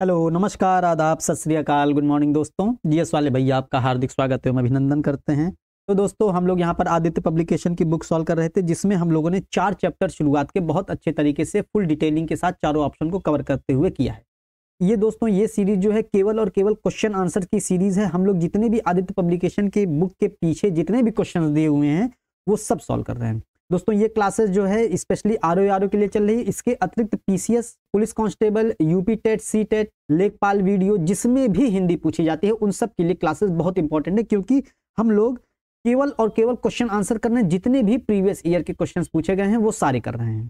Hello, नमस्कार, आदाब, सत श्री अकाल, गुड मॉर्निंग दोस्तों। जीएस वाले भैया आपका हार्दिक स्वागत है, अभिनंदन करते हैं। तो दोस्तों हम लोग यहाँ पर आदित्य पब्लिकेशन की बुक सॉल्व कर रहे थे, जिसमें हम लोगों ने 4 चैप्टर शुरुआत के बहुत अच्छे तरीके से फुल डिटेलिंग के साथ चारों ऑप्शन को कवर करते हुए किया है। ये दोस्तों ये सीरीज जो है केवल और केवल क्वेश्चन आंसर की सीरीज है। हम लोग जितने भी आदित्य पब्लिकेशन के बुक के पीछे जितने भी क्वेश्चन दिए हुए हैं वो सब सॉल्व कर रहे हैं। दोस्तों ये क्लासेस जो है स्पेशली आरओ के लिए चल रही है। इसके अतिरिक्त PCS, police constable, UP TET, C TET, लेखपाल वीडियो जिसमें भी हिंदी पूछी जाती है उन सब के लिए क्लासेस बहुत इंपॉर्टेंट है, क्योंकि हम लोग केवल और केवल क्वेश्चन आंसर करने, जितने भी प्रीवियस ईयर के क्वेश्चन पूछे गए हैं वो सारे कर रहे हैं।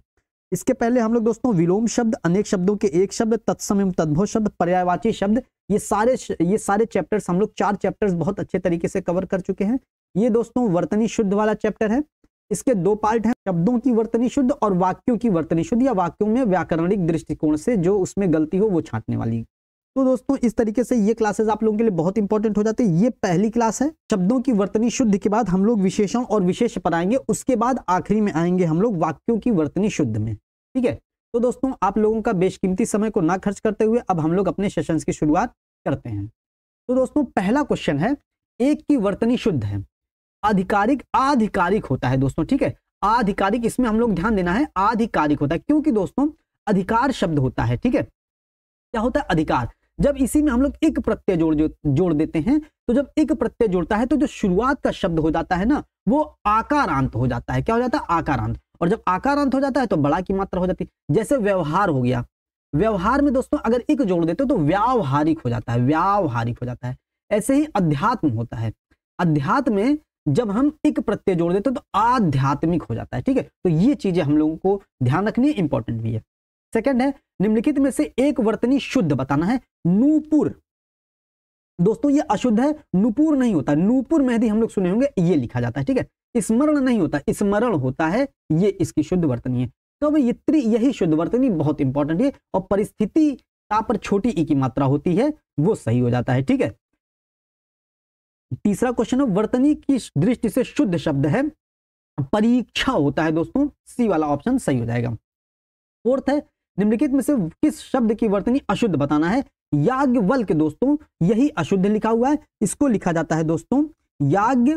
इसके पहले हम लोग दोस्तों विलोम शब्द, अनेक शब्दों के एक शब्द, तत्सम एवं तद्भव शब्द, पर्यायवाची शब्द, ये सारे चैप्टर्स हम लोग 4 चैप्टर्स बहुत अच्छे तरीके से कवर कर चुके हैं। ये दोस्तों वर्तनी शुद्ध वाला चैप्टर है। इसके 2 पार्ट हैं, शब्दों की वर्तनी शुद्ध और वाक्यों की वर्तनी शुद्ध, या वाक्यों में व्याकरणिक दृष्टिकोण से जो उसमें गलती हो वो छांटने वाली। तो दोस्तों इस तरीके से ये क्लासेस आप लोगों के लिए बहुत इंपॉर्टेंट हो जाते हैं। ये पहली क्लास है। शब्दों की वर्तनी शुद्ध के बाद हम लोग विशेषण और विशेष पर आएंगे, उसके बाद आखिरी में आएंगे हम लोग वाक्यों की वर्तनी शुद्ध में। ठीक है, तो दोस्तों आप लोगों का बेशकीमती समय को ना खर्च करते हुए अब हम लोग अपने सेशंस की शुरुआत करते हैं। तो दोस्तों पहला क्वेश्चन है, एक की वर्तनी शुद्ध है, आधिकारिक आधिकारिक होता है दोस्तों। ठीक है, आधिकारिक, इसमें हम लोग ध्यान देना है, आधिकारिक होता है, क्योंकि दोस्तों अधिकार शब्द होता है। ठीक है, क्या होता है अधिकार, जब इसी में हम लोग एक प्रत्यय जोड़ देते हैं, तो जब एक प्रत्यय जोड़ता है तो जो शुरुआत का शब्द हो जाता है ना वो आकारांत हो जाता है। क्या हो जाता है? आकारांत। और जब आकारांत हो जाता है तो बड़ा की मात्रा हो जाती है। जैसे व्यवहार हो गया, व्यवहार में दोस्तों अगर एक जोड़ देते हो तो व्यावहारिक हो जाता है, व्यावहारिक हो जाता है। ऐसे ही अध्यात्म होता है, अध्यात्म में जब हम एक प्रत्यय जोड़ देते हैं तो आध्यात्मिक हो जाता है। ठीक है, तो ये चीजें हम लोगों को ध्यान रखनी है, इंपॉर्टेंट भी है। सेकंड है, निम्नलिखित में से एक वर्तनी शुद्ध बताना है। नूपुर, दोस्तों ये अशुद्ध है, नूपुर नहीं होता। नूपुर मेहंदी हम लोग सुने होंगे, ये लिखा जाता है। ठीक है, स्मरण नहीं होता, स्मरण होता है, ये इसकी शुद्ध वर्तनी है। तो यही शुद्ध वर्तनी बहुत इंपॉर्टेंट है। और परिस्थिति का पर छोटी ई की मात्रा होती है, वो सही हो जाता है। ठीक है, तीसरा क्वेश्चन है, वर्तनी की दृष्टि से शुद्ध शब्द है परीक्षा होता है दोस्तों, सी वाला ऑप्शन सही हो जाएगा। फोर्थ है, निम्नलिखित में से किस शब्द की वर्तनी अशुद्ध बताना है। याज्ञवल्क्य, दोस्तों यही अशुद्ध लिखा हुआ है, इसको लिखा जाता है दोस्तों याज्ञ,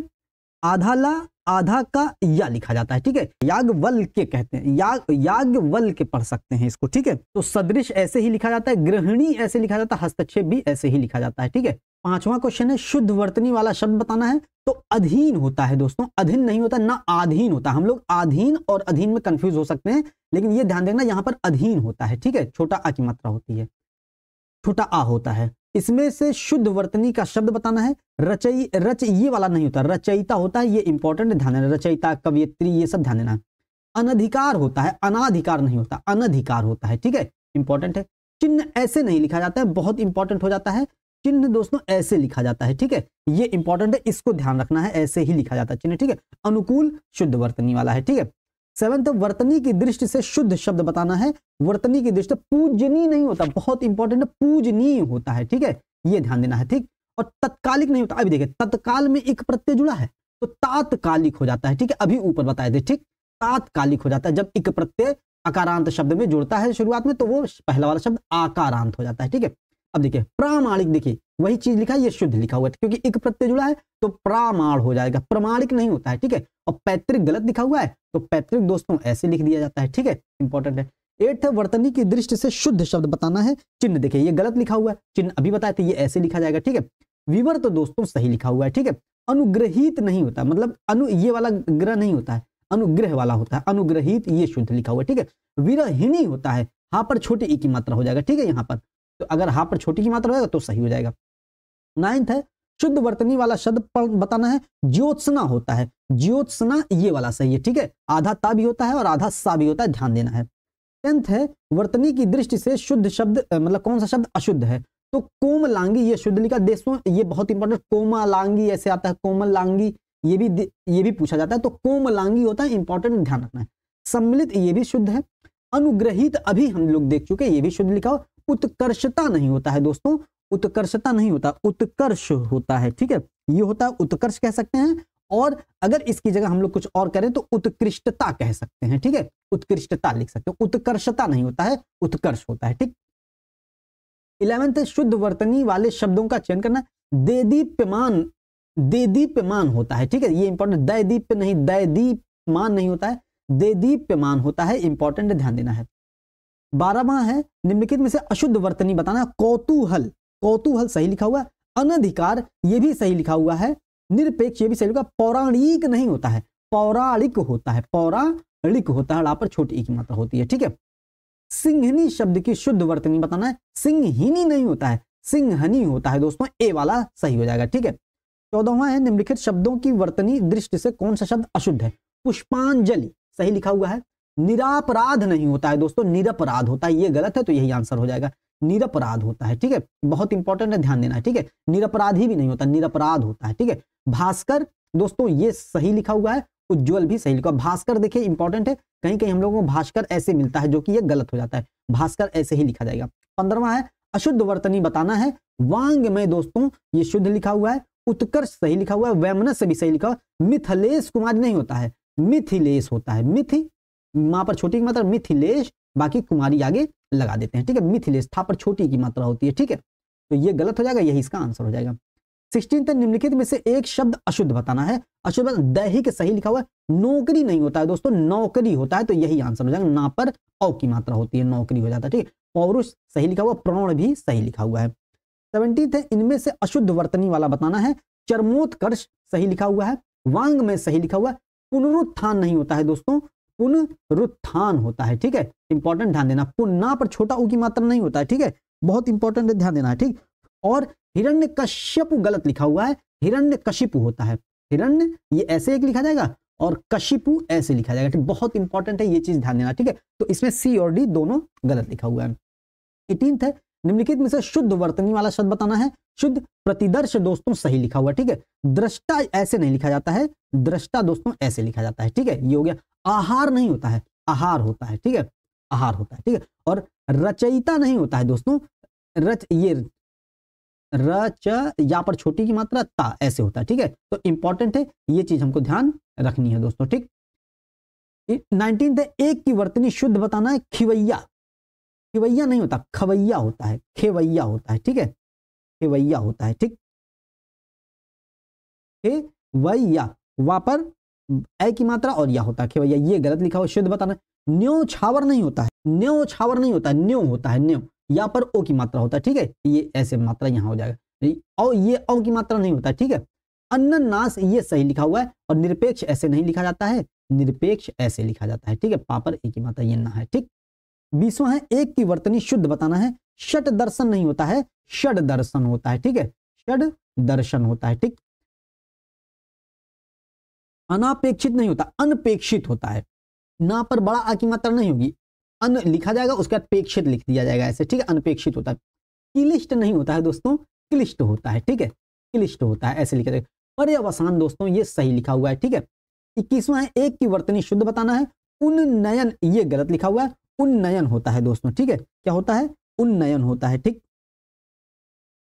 आधा ला आधा का या लिखा जाता है। ठीक है, याज्ञवल्क्य कहते हैं, याज्ञवल्क्य पढ़ सकते हैं इसको। ठीक है, तो सदृश ऐसे ही लिखा जाता है, गृहिणी ऐसे लिखा जाता है, हस्तक्षेप भी ऐसे ही लिखा जाता है। ठीक है, पांचवा क्वेश्चन है, शुद्ध वर्तनी वाला शब्द बताना है। तो अधीन होता है दोस्तों, अधीन नहीं होता, ना आधीन होता। हम लोग आधीन और अधीन में कंफ्यूज हो सकते हैं, लेकिन ये ध्यान देना यहाँ पर अधीन होता है। ठीक है, छोटा आ की मात्रा होती है, छोटा आ होता है। इसमें से शुद्ध वर्तनी का शब्द बताना है। रच ये वाला नहीं होता, रचयिता होता है, ये इंपॉर्टेंट ध्यान देना, रचयिता, कवयित्री, ये सब ध्यान देना। अनधिकार होता है, अनाधिकार नहीं होता, अनधिकार होता है। ठीक है, इंपॉर्टेंट है। चिन्ह ऐसे नहीं लिखा जाता है, बहुत इंपॉर्टेंट हो जाता है। चिन्ह दोस्तों ऐसे लिखा जाता है। ठीक है, ये इंपॉर्टेंट है, इसको ध्यान रखना है, ऐसे ही लिखा जाता है चिन्ह। ठीक है, अनुकूल शुद्ध वर्तनी वाला है। ठीक है, सेवंथ, वर्तनी की दृष्टि से शुद्ध शब्द बताना है। वर्तनी की दृष्टि, पूजनीय नहीं होता, बहुत इंपॉर्टेंट है, पूजनीय होता है। ठीक है, ये ध्यान देना है। ठीक, और तत्कालिक नहीं होता। अभी देखिए, तत्काल में एक प्रत्यय जुड़ा है तो तात्कालिक हो जाता है। ठीक है, अभी ऊपर बताए थे। ठीक, तात्कालिक हो जाता है जब एक प्रत्यय अकारांत शब्द में जुड़ता है शुरुआत में, तो वो पहला वाला शब्द आकारांत हो जाता है। ठीक है, अब देखिए प्रामाणिक, देखिए वही चीज लिखा है, ये शुद्ध लिखा हुआ है, क्योंकि एक प्रत्यय जुड़ा है तो प्रामाण हो जाएगा, प्रमाणिक नहीं होता है। ठीक है, और पैतृक गलत लिखा हुआ है तो पैतृक दोस्तों ऐसे लिख दिया जाता है। ठीक है, इंपॉर्टेंट है। एट्थ है, वर्तनी की दृष्टि से शुद्ध शब्द बताना है। चिन्ह देखिए ये गलत लिखा हुआ है, चिन्ह अभी बताए थे, ये ऐसे लिखा जाएगा। ठीक है, विवर्त दोस्तों सही लिखा हुआ है। ठीक है, अनुग्रहित नहीं होता, मतलब ये वाला ग्रह नहीं होता है, अनुग्रह वाला होता है, अनुग्रहित ये शुद्ध लिखा हुआ है। ठीक है, विरहिणी होता है, हाँ पर छोटी ई की मात्रा हो जाएगा। ठीक है, यहाँ पर तो अगर हाँ पर छोटी की मात्रा होगा तो सही हो जाएगा। नाइन्थ है, शुद्ध वर्तनी वाला शब्द बताना है। ज्योत्सना होता है, ज्योत्सना ये वाला सही है। ठीक है, आधा ता भी होता है और आधा सा भी होता है, ध्यान देना है। टेंथ है, वर्तनी की दृष्टि से शुद्ध शब्द मतलब कौन सा शब्द अशुद्ध है। तो कोमलांगी ये शुद्ध लिखा, दोस्तों ये बहुत इंपॉर्टेंट, कोमलांगी ऐसे आता है, कोमलांगी ये भी पूछा जाता है, तो कोमलांगी होता है, इंपॉर्टेंट ध्यान रखना है। सम्मिलित ये भी शुद्ध है। अनुग्रहित अभी हम लोग देख चुके, ये भी शुद्ध लिखा हो। उत्कर्षता नहीं होता है दोस्तों, उत्कर्षता नहीं होता, उत्कर्ष होता है। ठीक है, ये होता है उत्कर्ष कह सकते हैं, और अगर इसकी जगह हम लोग कुछ और करें तो उत्कृष्टता कह सकते हैं। ठीक है, उत्कृष्टता लिख सकते हो, उत्कर्षता नहीं होता है, उत्कर्ष होता है। ठीक, 11th है शुद्ध वर्तनी वाले शब्दों का चयन करना। देदीप्यमान, देदीप्यमान होता है, ठीक है, ये इंपॉर्टेंट, दैदीप्य नहीं, दैदीप्यमान नहीं होता है, देदीप्यमान होता है, इंपॉर्टेंट ध्यान देना है। 12वां है निम्नलिखित में से अशुद्ध वर्तनी बताना। कौतूहल, कौतूहल सही लिखा हुआ है। अनधिकार ये भी सही लिखा हुआ है। निरपेक्ष ये भी सही लिखा। पौराणिक नहीं होता है, पौराणिक होता है, पौराणिक होता है, पर छोटी ई की मात्रा होती है, ठीक है। सिंहनी शब्द की शुद्ध वर्तनी बताना है। सिंहिनी नहीं होता है, सिंहनी होता है दोस्तों, ए वाला सही हो जाएगा, ठीक है। 14वां है निम्नलिखित शब्दों की वर्तनी दृष्टि से कौन सा शब्द अशुद्ध है। पुष्पांजलि सही लिखा हुआ है। निरापराध नहीं होता है दोस्तों, निरपराध होता है, ये गलत है तो यही आंसर हो जाएगा, निरपराध होता है, ठीक है, बहुत इंपॉर्टेंट है, ध्यान देना है, ठीक है। निरपराधी भी नहीं होता, निरपराध होता है, ठीक है। भास्कर दोस्तों ये सही लिखा हुआ है। उज्ज्वल भी सही लिखा हुआ। भास्कर देखिए इंपॉर्टेंट है, कहीं कहीं हम लोगों को भास्कर ऐसे मिलता है जो कि ये गलत हो जाता है, भास्कर ऐसे ही लिखा जाएगा। 15वां है अशुद्ध वर्तनी बताना है। वांग में दोस्तों ये शुद्ध लिखा हुआ है। उत्कर्ष सही लिखा हुआ है। वैमनस्य भी सही लिखा हुआ है। मिथिलेश कुमारी नहीं होता है, मिथिलेश होता है। मिथि मां पर छोटी की मात्रा मिथिलेश, बाकी कुमारी आगे लगा देते हैं, ठीक है। मिथिलेश था पर छोटी की मात्रा होती है, ठीक है, तो ये गलत हो जाएगा, यही इसका आंसर हो जाएगा। 16 निम्नलिखित में से एक शब्द अशुद्ध बताना है। अशुद्ध दैहिक सही लिखा हुआ है। नौकरी नहीं होता है दोस्तों, नौकरी होता है, तो यही आंसर हो जाएगा। ना पर औ की मात्रा होती है, नौकरी हो जाता है, ठीक है। पौरुष सही लिखा हुआ। प्रौढ़ भी सही लिखा हुआ है। 17 है इनमें से अशुद्ध वर्तनी वाला बताना है। चरमोत्कर्ष सही लिखा हुआ है। वांग में सही लिखा हुआ है। पुनरुत्थान नहीं होता है दोस्तों, पुनरुत्थान होता है, ठीक है, इंपॉर्टेंट ध्यान देना। पुन्ना पर छोटा ऊ की मात्रा नहीं होता है, ठीक है, बहुत इंपॉर्टेंट है, ध्यान देना है, ठीक। और हिरण्यकश्यप गलत लिखा हुआ है, हिरण्यकशिपु होता है। हिरण्य ये ऐसे एक लिखा जाएगा और कशिपु ऐसे लिखा जाएगा, ठीक, बहुत इंपॉर्टेंट है, ये चीज ध्यान देना, ठीक है। तो इसमें सी और डी दोनों गलत लिखा हुआ है। 18 है निम्नलिखित में से शुद्ध वर्तनी वाला शब्द बताना है। शुद्ध प्रतिदर्श दोस्तों सही लिखा हुआ है, ठीक है। दृष्टा ऐसे नहीं लिखा जाता है, दृष्टा दोस्तों ऐसे लिखा जाता है, ठीक है, ये हो गया। आहार नहीं होता है, आहार होता है, ठीक है, आहार होता है, ठीक है। और रचयिता नहीं होता है दोस्तों, रच ये रच या पर छोटी की मात्रा ता ऐसे होता है, ठीक है, तो इंपॉर्टेंट है, ये चीज हमको ध्यान रखनी है दोस्तों, ठीक। 19 है एक की वर्तनी शुद्ध बताना है। खिवैया, खिवैया नहीं होता, खवैया होता है, खेवैया होता है, ठीक है, खेवैया होता है, ठीक। खेवैया वा पर ए की मात्रा और या होता है, खेवैया, ये गलत लिखा हुआ, शुद्ध बताना। न्योछावर नहीं होता है, न्योछावर नहीं होता, न्यो होता है, न्यो या पर ओ की मात्रा होता है, ठीक है, ये ऐसे मात्रा यहां हो जाएगा, और ये ओ की मात्रा नहीं होता है, ठीक है। अन्ननास ये सही लिखा हुआ है। और निरपेक्ष ऐसे नहीं लिखा जाता है, निरपेक्ष ऐसे लिखा जाता है, ठीक है, पापर ए की मात्रा ये ना है, ठीक। 20वां है एक की वर्तनी शुद्ध बताना है। षट दर्शन नहीं होता है, षड दर्शन होता है, ठीक है, षड दर्शन होता है, ठीक। अनापेक्षित नहीं होता, अनपेक्षित होता है। ना पर बड़ा आ की मात्रा नहीं होगी, अन लिखा जाएगा उसके बाद पेक्षित लिख दिया जाएगा ऐसे, ठीक है, अनपेक्षित होता है। क्लिष्ट नहीं होता है दोस्तों, क्लिष्ट होता है, ठीक है, क्लिष्ट होता है ऐसे लिखा जाएगा। पर्यवसान दोस्तों ये सही लिखा हुआ है, ठीक है। 21वां है एक की वर्तनी शुद्ध बताना है। उन्नयन ये गलत लिखा हुआ है, उन्नयन होता है दोस्तों, ठीक है, क्या होता है, उन्नयन होता है, ठीक।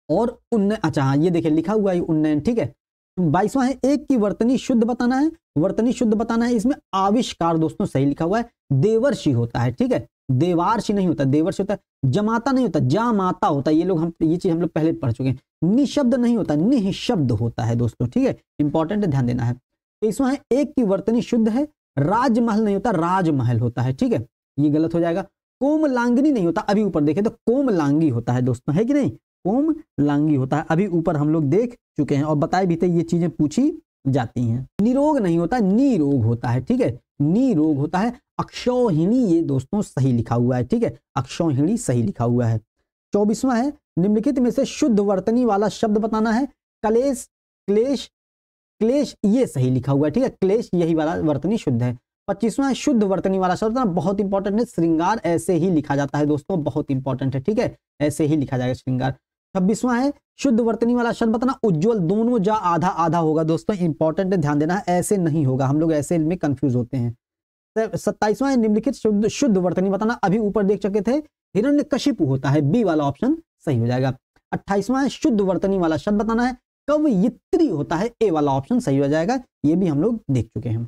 और अच्छा हाँ ये देखिए लिखा हुआ है उन्नयन, ठीक है। 22वां है एक की वर्तनी शुद्ध बताना है। वर्तनी शुद्ध बताना है, इसमें आविष्कार दोस्तों सही लिखा हुआ है। देवर्षि होता है, ठीक है, देवार्षि नहीं होता, देवर्षि होता है। जमाता नहीं होता, जामाता होता है, ये लोग हम ये चीज हम लोग पहले पढ़ चुके हैं। निशब्द नहीं होता, निःशब्द होता है दोस्तों, ठीक है, इंपॉर्टेंट है, ध्यान देना है। 23वां है एक की वर्तनी शुद्ध है। राजमहल नहीं होता, राजमहल होता है, ठीक है, ये गलत हो जाएगा। कोमलांगिनी नहीं होता, अभी ऊपर देखें तो कोमलांगी होता है दोस्तों, है कि नहीं, कोमलांगी होता है, अभी ऊपर हम लोग देख चुके हैं और बताए भी थे, ये चीजें पूछी जाती हैं। निरोग नहीं होता, निरोग होता है, ठीक है, निरोग होता है। अक्षौहिणी ये दोस्तों सही लिखा हुआ है, ठीक है, अक्षौहिणी सही लिखा हुआ है। 24वां है निम्नलिखित में से शुद्ध वर्तनी वाला शब्द बताना है। कलेश, क्लेश, क्लेश ये सही लिखा हुआ है, ठीक है, क्लेश यही वाला वर्तनी शुद्ध है। 25वां है शुद्ध वर्तनी वाला शब्द, बहुत इंपॉर्टेंट है, श्रृंगार ऐसे ही लिखा जाता है दोस्तों, बहुत इंपॉर्टेंट है, ठीक है, ऐसे ही लिखा जाएगा श्रृंगार। 26वां है शुद्ध वर्तनी वाला शब्द बताना। उज्ज्वल दोनों जा आधा आधा होगा दोस्तों, इंपॉर्टेंट है, ध्यान देना है, ऐसे नहीं होगा, हम लोग ऐसे में कंफ्यूज होते हैं। 27वां है निम्नलिखित शुद्ध वर्तनी बताना, अभी ऊपर देख चुके थे, हिरण्यकशिपु होता है, बी वाला ऑप्शन सही हो जाएगा। 28वां है शुद्ध वर्तनी वाला शब्द बताना है। कवयित्री होता है, ए वाला ऑप्शन सही हो जाएगा, ये भी हम लोग देख चुके हैं।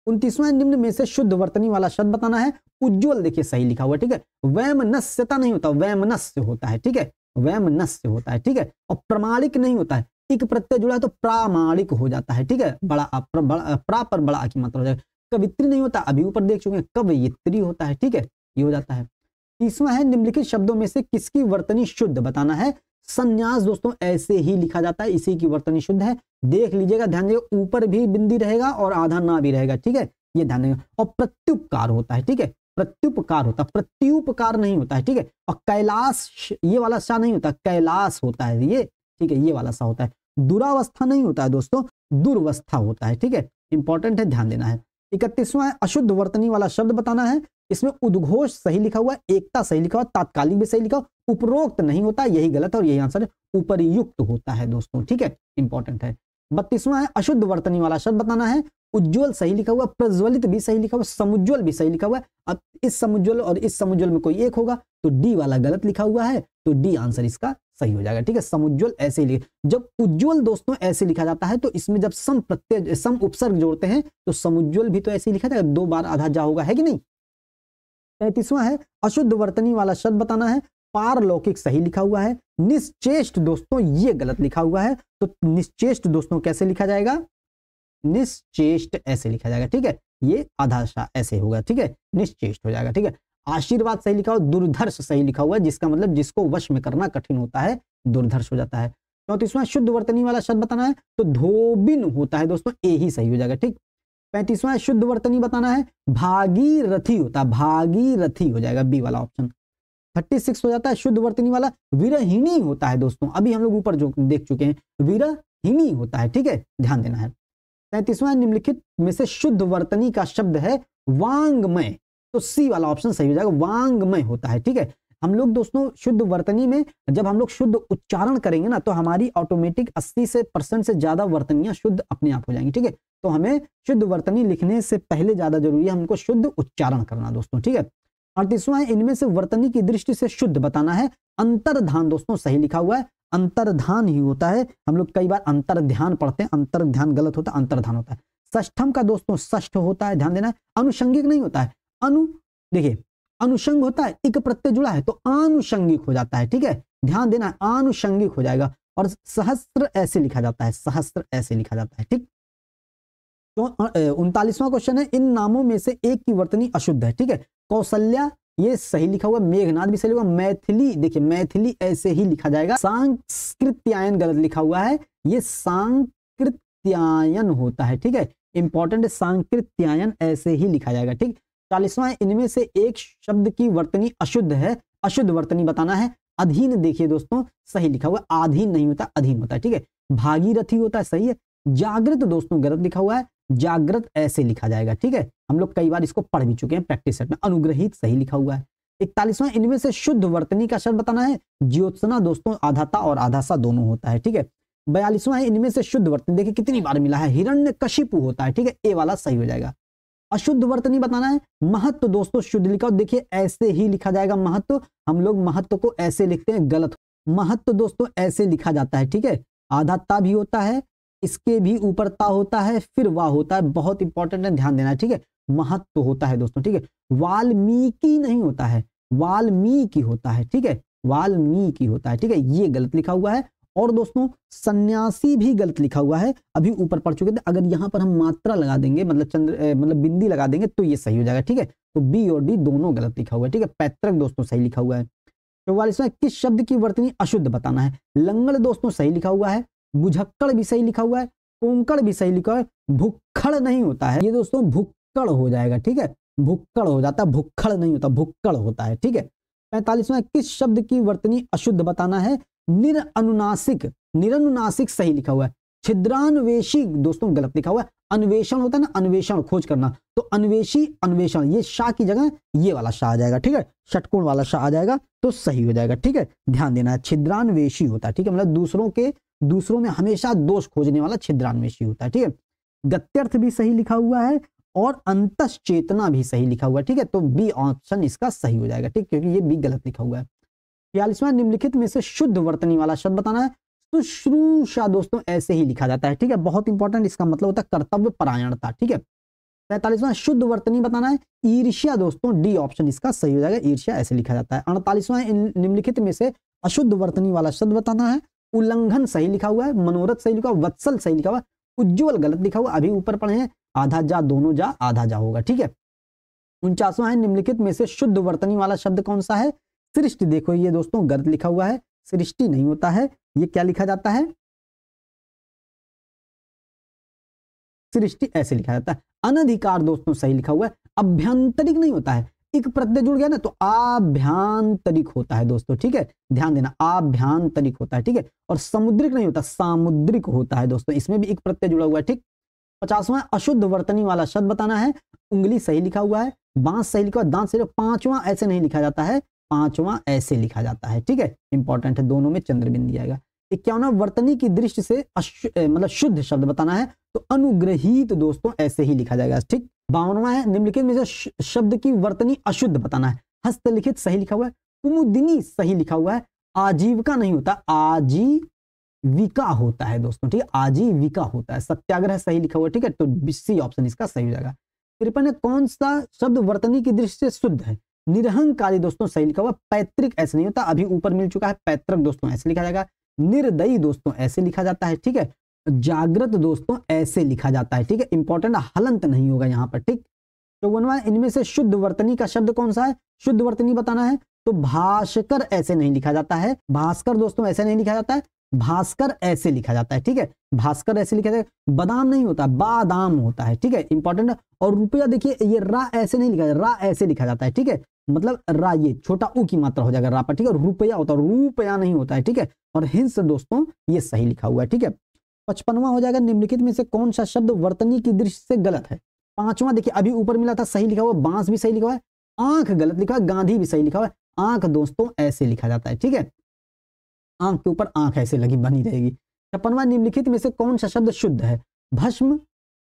29वां निम्न में से शुद्ध वर्तनी वाला शब्द बताना है। उज्ज्वल देखिए सही लिखा हुआ है, ठीक है। वैमनस्यता नहीं होता, वैमनस्य होता है, ठीक है, वैमनस्य होता है, ठीक है। और प्रमाणिक नहीं होता है, इक प्रत्यय जुड़ा है तो प्रामाणिक हो जाता है, ठीक है। प्रा पर बड़ा की मात्रा हो जाएगा। कवित्री नहीं होता, अभी ऊपर देख चुके हैं, कवयित्री होता है, ठीक है, ये हो जाता है। तीसरा है निम्नलिखित शब्दों में से किसकी वर्तनी शुद्ध बताना है। संन्यास दोस्तों ऐसे ही लिखा जाता है, इसी की वर्तनी शुद्ध है। देख लीजिएगा, ध्यान दीजिएगा, ऊपर भी बिंदी रहेगा और आधा ना भी रहेगा, ठीक है, ये ध्यान देगा। और प्रत्युपकार होता है, ठीक है, प्रत्युपकार होता है, प्रत्युपकार नहीं होता है, ठीक है। और कैलाश, ये वाला सा नहीं होता, कैलाश होता है ये, ठीक है, ये वाला सा होता है। दुरावस्था नहीं होता है दोस्तों, दुर्वस्था होता है, ठीक है, इंपॉर्टेंट है, ध्यान देना है। 31वां है अशुद्ध वर्तनी वाला शब्द बताना है। इसमें उद्घोष सही लिखा हुआ है, एकता सही लिखा हुआ, तात्कालिक भी सही लिखा हुआ, उपरोक्त नहीं होता, यही गलत है और यही आंसर है, उपरयुक्त होता है दोस्तों, ठीक है, इंपॉर्टेंट है। 32वां है अशुद्ध वर्तनी वाला शब्द बताना है। उज्ज्वल सही लिखा हुआ, प्रज्वलित भी सही लिखा हुआ, समुज्वल भी सही लिखा हुआ है। अब इस समुज्वल और इस समुज्वल में कोई एक होगा तो डी वाला गलत लिखा हुआ है, तो डी आंसर इसका सही हो जाएगा, ठीक है। समुज्वल ऐसे लिखे, जब उज्ज्वल दोस्तों ऐसे लिखा जाता है तो इसमें जब सम प्रत्यय सम उपसर्ग जोड़ते हैं तो समुज्वल भी तो ऐसे ही लिखा जाएगा, 2 बार आधा जा होगा, है कि नहीं। 33वां है अशुद्ध वर्तनी वाला शब्द बताना है। पारलौकिक सही लिखा हुआ है। निश्चेष्ट दोस्तों ये गलत लिखा हुआ है, तो निश्चेष्ट दोस्तों कैसे लिखा जाएगा, निश्चेष्ट ऐसे लिखा जाएगा, ठीक है, ये आधा सा ऐसे होगा, ठीक है, निश्चेष्ट हो जाएगा, ठीक है। आशीर्वाद सही लिखा हुआ, दुर्धर्ष सही लिखा हुआ है, जिसका मतलब जिसको वश में करना कठिन होता है दुर्धर्ष हो जाता है। 34वां शुद्ध वर्तनी वाला शब्द बताना है, तो धोबिन होता है दोस्तों, ए ही सही हो जाएगा, ठीक। 35वां शुद्ध वर्तनी बताना है, भागीरथी होता है, भागीरथी हो जाएगा, बी वाला ऑप्शन। 36 हो जाता है शुद्ध वर्तनी वाला, विरहिणी होता है दोस्तों, अभी हम लोग ऊपर जो देख चुके हैं, विरहिणी होता है, ठीक है, ध्यान देना है। 37वां निम्नलिखित में से शुद्ध वर्तनी का शब्द है वांग्मय, तो सी वाला ऑप्शन सही हो जाएगा, वांग्मय होता है, ठीक है। हम लोग दोस्तों शुद्ध वर्तनी में जब हम लोग शुद्ध उच्चारण करेंगे ना तो हमारी ऑटोमेटिक 80% से ज्यादा वर्तनियां शुद्ध अपने आप हो जाएंगी, ठीक है। तो हमें शुद्ध वर्तनी लिखने से पहले ज्यादा जरूरी है हमको शुद्ध उच्चारण करना दोस्तों, ठीक है। 38वां इनमें से वर्तनी की दृष्टि से शुद्ध बताना है। अंतर्धान दोस्तों सही लिखा हुआ है, अंतर्धान ही होता है, हम लोग कई बार अंतर ध्यान पढ़ते हैं, अंतर ध्यान गलत होता है, अंतर्धान होता है। षष्ठम का दोस्तों षष्ठ होता है, ध्यान देना है। अनुषंगिक नहीं होता है, देखिए अनुषंग होता है, एक प्रत्यय जुड़ा है तो आनुषंगिक हो जाता है, ठीक है, ध्यान देना है, आनुषंगिक हो जाएगा। और सहस्त्र ऐसे लिखा जाता है, सहस्त्र ऐसे लिखा जाता है, ठीक। तो 39वां क्वेश्चन है, इन नामों में से एक की वर्तनी अशुद्ध है, ठीक है। कौशल्या ये सही लिखा हुआ, मेघनाथ भी सही लिखा हुआ, मैथिली देखिए मैथिली ऐसे ही लिखा जाएगा। सांकृत्यायन गलत लिखा हुआ है, ये सांकृत्यायन होता है, ठीक है, इंपॉर्टेंट, सांकृत्यायन ऐसे ही लिखा जाएगा, ठीक। 40वां इनमें से एक शब्द की वर्तनी अशुद्ध है, अशुद्ध वर्तनी बताना है। अधीन देखिए दोस्तों सही लिखा हुआ, आधीन नहीं होता, अधीन होता है, ठीक है। भागीरथी होता है, सही है। जागृत दोस्तों गलत लिखा हुआ है, जागृत ऐसे लिखा जाएगा, ठीक है, हम लोग कई बार इसको पढ़ भी चुके हैं प्रैक्टिस सेट में। अनुग्रहित सही लिखा हुआ है। 41वां इनमें से शुद्ध वर्तनी का शब्द बताना है। ज्योत्सना दोस्तों आधाता और आधासा दोनों होता है, ठीक है। 42वां इनमें से शुद्ध वर्तनी देखिए कितनी बार मिला है, हिरण्यकशिपु होता है, ठीक है, ए वाला सही हो जाएगा। अशुद्ध वर्तनी बताना है। महत्व दोस्तों शुद्ध लिखा हो, देखिए ऐसे ही लिखा जाएगा महत्व, हम लोग महत्व को ऐसे लिखते हैं, गलत। महत्व दोस्तों ऐसे लिखा जाता है, ठीक है, आधा ता भी होता है, इसके भी ऊपर ता होता है, फिर वाह होता है, बहुत इंपॉर्टेंट है, ध्यान देना है, ठीक है। महत्व होता है दोस्तों, ठीक है। वाल्मीकि नहीं होता है, वाल्मीकि होता है, ठीक है, वाल्मीकि होता है, ठीक है, ये गलत लिखा हुआ है। और दोस्तों सन्यासी भी गलत लिखा हुआ है, अभी ऊपर पढ़ चुके थे, अगर यहां पर हम मात्रा लगा देंगे मतलब बिंदी लगा देंगे तो ये सही हो जाएगा, ठीक है। तो बी और डी दोनों गलत लिखा हुआ है, ठीक है। पैतृक दोस्तों सही लिखा हुआ है। 44वां किस शब्द की वर्तनी अशुद्ध बताना है। लंगड़ दोस्तों सही लिखा हुआ है, बुझक्कड़ भी सही लिखा हुआ है, पोंकड़ भी सही लिखा है, भुक्खड़ नहीं होता है, ये दोस्तों भुक्कड़ हो जाएगा, ठीक है, भुक्कड़ हो जाता है, भुक्खड़ नहीं होता, भुक्कड़ होता है, ठीक है। 45वां किस शब्द की वर्तनी अशुद्ध बताना है। निरनुनासिक, निरनुनासिक सही लिखा हुआ है। छिद्रान्वेषी दोस्तों गलत लिखा हुआ है। अन्वेषण होता है ना, अन्वेषण खोज करना, तो अन्वेषी अन्वेषण, ये शाह की जगह ये वाला शाह आ जाएगा, ठीक है, षटकोण वाला शाह आ जाएगा तो सही हो जाएगा, ठीक है, ध्यान देना है। छिद्रान्वेषी होता है, ठीक है, मतलब दूसरों में हमेशा दोष खोजने वाला छिद्रान्वेषी होता है, ठीक है। गत्यर्थ भी सही लिखा हुआ है और अंतश्चेतना भी सही लिखा हुआ है, ठीक है, तो बी ऑप्शन इसका सही हो जाएगा, ठीक, क्योंकि ये बी गलत लिखा हुआ है। 42वां निम्नलिखित में से शुद्ध वर्तनी वाला शब्द बताना है। शुश्रूषा दोस्तों ऐसे ही लिखा जाता है, ठीक है, बहुत इंपॉर्टेंट, इसका मतलब होता है कर्तव्य परायणता, ठीक है। 43वां शुद्ध वर्तनी बताना है। ईर्ष्या दोस्तों डी ऑप्शन इसका सही हो जाएगा, ईर्ष्या ऐसे लिखा जाता है। 48वां निम्नलिखित में से अशुद्ध वर्तनी वाला शब्द बताना है। उल्लंघन सही लिखा हुआ है, मनोरथ सही लिखा हुआ, वत्सल सही लिखा हुआ है, उज्ज्वल गलत लिखा हुआ, अभी ऊपर पढ़े हैं, आधा जा दोनों जा आधा जा होगा, ठीक है। 49वां है, निम्नलिखित में से शुद्ध वर्तनी वाला शब्द कौन सा है? सृष्टि। देखो ये दोस्तों गलत लिखा हुआ है, सृष्टि नहीं होता है, ये क्या लिखा जाता है? सृष्टि ऐसे लिखा जाता है। अनधिकार दोस्तों सही लिखा हुआ है, अभ्यंतरिक नहीं होता है, एक प्रत्यय जुड़ गया ना तो आभ्यंतरिक होता है दोस्तों, ठीक है, ध्यान देना, आभ्यंतरिक होता है, ठीक है। और समुद्रिक नहीं होता, सामुद्रिक होता है दोस्तों, इसमें भी एक प्रत्यय जुड़ा हुआ है, ठीक। 50वां अशुद्ध वर्तनी वाला शब्द बताना है। उंगली सही लिखा हुआ है, बांस सही लिखा हुआ, दांत सही लिखा। 5वां ऐसे नहीं लिखा जाता है, 5वां ऐसे लिखा जाता है, ठीक है, इंपॉर्टेंट है, दोनों में चंद्रबिंदु आएगा। 51वां वर्तनी की दृष्टि से मतलब शुद्ध शब्द बताना है, तो अनुग्रहित दोस्तों ऐसे ही लिखा जाएगा, ठीक। 52वां है, निम्नलिखित में से शब्द की वर्तनी अशुद्ध बताना है। हस्तलिखित सही लिखा हुआ है, कुमुदिनी सही लिखा हुआ है, आजीविका नहीं होता, आजीविका होता है दोस्तों, ठीक है, आजीविका होता है। सत्याग्रह सही लिखा हुआ है, ठीक है, तो सी ऑप्शन इसका सही हो जाएगा। 53 है, कौन सा शब्द वर्तनी की दृष्टि से शुद्ध है? निरहंकारी दोस्तों सही लिखा हुआ, पैतृक ऐसे नहीं होता, अभी ऊपर मिल चुका है, पैतृक दोस्तों ऐसे लिखा जाएगा, निर्दयी दोस्तों ऐसे लिखा जाता है, ठीक है, जागृत दोस्तों ऐसे लिखा जाता है, ठीक है, इंपॉर्टेंट, हलंत नहीं होगा यहाँ पर, ठीक। 54वां, इनमें से शुद्ध वर्तनी का शब्द कौन सा है? शुद्ध वर्तनी बताना है, तो भास्कर ऐसे नहीं लिखा जाता है, भास्कर दोस्तों ऐसे नहीं लिखा जाता है, भास्कर ऐसे लिखा जाता है, ठीक है, भास्कर ऐसे लिखा जाता है। बादाम नहीं होता, बादाम होता है, ठीक है, इंपॉर्टेंट। और रुपया देखिए, ये रा ऐसे नहीं लिखा जाता, रा ऐसे लिखा जाता है, ठीक है, मतलब रा ये छोटा ऊ की मात्रा हो जाएगा रा पर, ठीक है। रुपया होता है, रुपया नहीं होता है, ठीक है। और हिंस दोस्तों ये सही लिखा हुआ है, ठीक है। 55वां हो जाएगा, निम्नलिखित में से कौन सा शब्द वर्तनी की दृष्टि से गलत है? 5वां देखिए, अभी ऊपर मिला था, सही लिखा हुआ, बांस भी सही लिखा हुआ है, आंख गलत लिखा है, गांधी भी सही लिखा हुआ है, आंख दोस्तों ऐसे लिखा जाता है, ठीक है, आंख के ऊपर आंख ऐसे लगी बनी रहेगी। 56वां, निम्नलिखित में से कौन सा शब्द शुद्ध है? भस्म,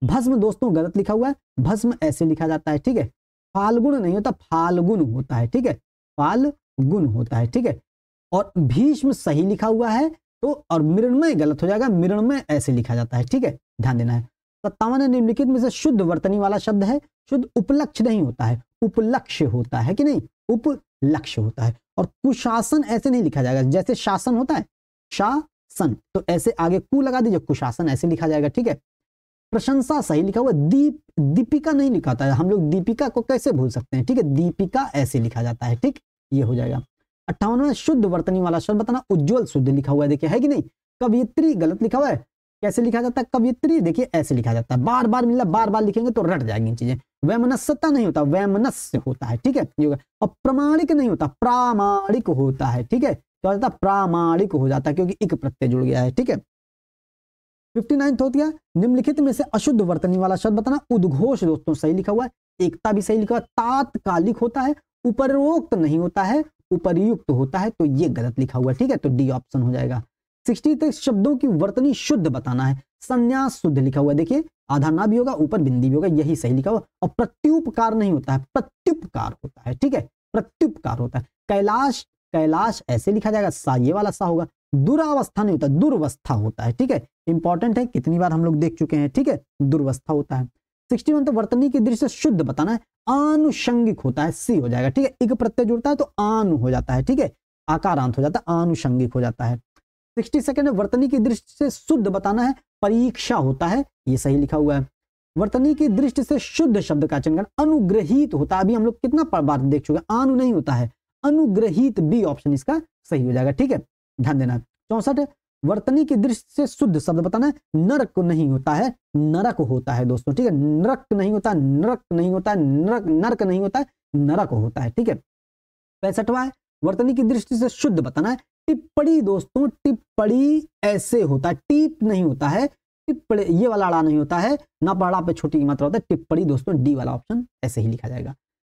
भस्म दोस्तों गलत लिखा हुआ है, भस्म ऐसे लिखा जाता है, ठीक है। फाल्गुन नहीं होता, फाल्गुन होता है, ठीक है, फाल्गुन होता है, ठीक है। और भीष्म सही लिखा हुआ है, तो और मृण्मय गलत हो जाएगा, मृण्मय ऐसे लिखा जाता है, ठीक है, ध्यान देना है। 57, निम्नलिखित में से शुद्ध वर्तनी वाला शब्द है। शुद्ध उपलक्ष्य नहीं होता है, उपलक्ष्य होता है कि नहीं, उपलक्ष्य होता है। और कुशासन ऐसे नहीं लिखा जाएगा, जैसे शासन होता है, शासन, तो ऐसे आगे कु लगा दीजिए, कुशासन ऐसे लिखा जाएगा, ठीक है। प्रशंसा सही लिखा हुआ, दीपिका नहीं लिखाता है, हम लोग दीपिका को कैसे भूल सकते हैं, ठीक है, दीपिका ऐसे लिखा जाता है, ठीक, ये हो जाएगा। 58वां शुद्ध वर्तनी वाला शब्द बताना। उज्ज्वल शुद्ध लिखा हुआ है, देखिए है कि नहीं। कवियत्री गलत लिखा हुआ है, कैसे लिखा जाता है कवियत्री? देखिए ऐसे लिखा जाता है, बार बार मिला, बार बार लिखेंगे तो रट जाएंगी चीजें। वैमनस्यता नहीं होता, वैमनस्य होता है, ठीक है, और प्रमाणिक नहीं होता, प्रामाणिक होता है, ठीक है, क्या होता है? प्रामाणिक हो जाता है, क्योंकि एक प्रत्यय जुड़ गया है, ठीक है। 59 होती है, निम्नलिखित में से अशुद्ध वर्तनी वाला शब्द बताना। उद्घोष दोस्तों सही लिखा हुआ है, एकता भी सही लिखा हुआ है, तात्कालिक होता है, उपरोक्त नहीं होता है, उपर्युक्त होता है, तो ये गलत लिखा हुआ है, ठीक है, तो डी ऑप्शन हो जाएगा। 63 शब्दों की वर्तनी शुद्ध बताना है। संन्यास शुद्ध लिखा हुआ है, देखिए आधा ना भी होगा, ऊपर बिंदी भी होगा, यही सही लिखा हुआ। और प्रत्युपकार नहीं होता है, प्रत्युपकार होता है, ठीक है, प्रत्युपकार होता है। कैलाश, कैलाश ऐसे लिखा जाएगा, सा ये वाला सा होगा। दुरावस्था नहीं होता, दुर्वस्था होता है, ठीक है, इंपॉर्टेंट है, कितनी बार हम लोग देख चुके हैं, ठीक है, दुर्वस्था होता है। 61 तो वर्तनी की दृष्टि से शुद्ध बताना है। आनुषंगिक होता है, सी हो जाएगा, ठीक है, एक प्रत्यय जुड़ता है तो आनु हो जाता है, ठीक है, आकारांत हो जाता है, आनुषंगिक हो जाता है। 62 वर्तनी की दृष्टि से शुद्ध बताना है। परीक्षा होता है, ये सही लिखा हुआ है। वर्तनी की दृष्टि से शुद्ध शब्द का चयन करना। अनुग्रहित होता है, अभी हम लोग कितना बार देख चुके हैं, आनु नहीं होता है, अनुग्रहित, बी ऑप्शन इसका सही हो जाएगा, ठीक है, ध्यान देना। 64 वर्तनी की दृष्टि से शुद्ध शब्द बताना है। नरक नहीं होता है, नरक होता है दोस्तों, ठीक है, नरक नहीं होता, नरक नहीं होता, नरक, नरक नहीं होता है, नरक होता है, ठीक है। 65वां है, वर्तनी की दृष्टि से शुद्ध बताना है। टिप्पणी दोस्तों, टिप्पणी ऐसे होता है, टीप नहीं होता है, टिप्पणी ये वाला अड़ा नहीं होता है, ना पड़ा पे छोटी की मात्रा होता है, टिप्पणी दोस्तों, डी वाला ऑप्शन ऐसे ही लिखा जाएगा।